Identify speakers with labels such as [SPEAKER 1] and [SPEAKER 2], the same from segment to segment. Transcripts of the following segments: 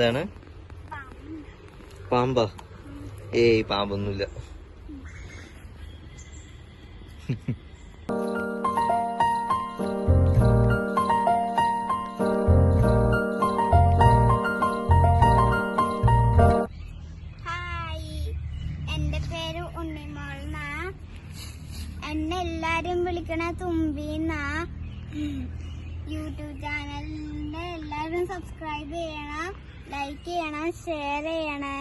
[SPEAKER 1] എന്താണ്? പാമ്പാ? ഏയ് പാമ്പൊന്നുമില്ല.
[SPEAKER 2] എന്നെ എല്ലാരും വിളിക്കണ തുമ്പീന്നാ. യൂട്യൂബ് ചാനലിന്റെ എല്ലാരും സബ്സ്ക്രൈബ് ചെയ്യണം, ലൈക്ക് ചെയ്യണം, ഷെയർ ചെയ്യണേ.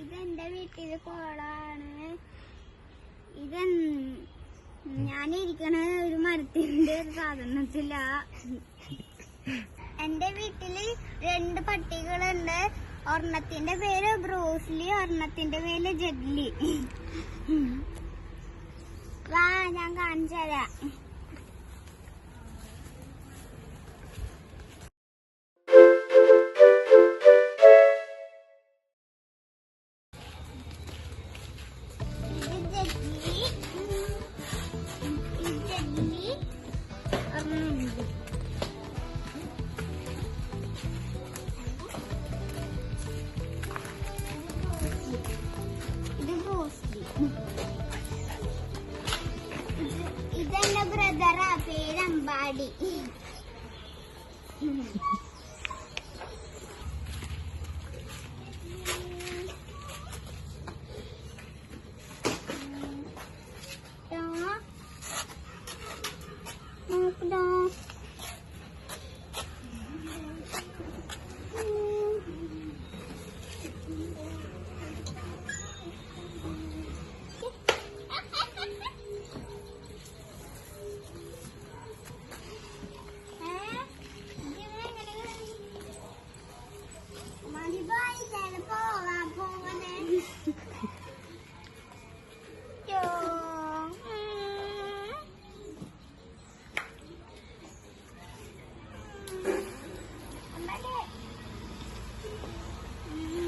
[SPEAKER 2] ഇതെന്റെ വീട്ടില് കോളാണ്. ഇത് ഞാനിരിക്കണ ഒരു മരത്തിന്റെ ഒരു സാധനത്തില. എന്റെ വീട്ടില് 2 പട്ടികളുണ്ട്. ഒരെണ്ണത്തിന്റെ പേര് ബ്രൂസ്ലി, ഒരെണ്ണത്തിന്റെ പേര് ജഗ്ലി. വാ, ഞാൻ കാണിച്ചു തരാം. ഇതെന്റെ ബ്രദറാ, പേരമ്പാടി.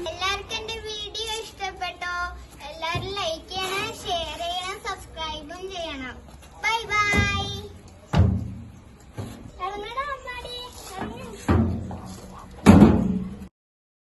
[SPEAKER 2] എല്ലാവർക്കും എന്റെ വീഡിയോ ഇഷ്ടപ്പെട്ടോ? എല്ലാരും ലൈക്ക് ചെയ്യണം, ഷെയർ ചെയ്യണം, സബ്സ്ക്രൈബും ചെയ്യണം. Bye bye.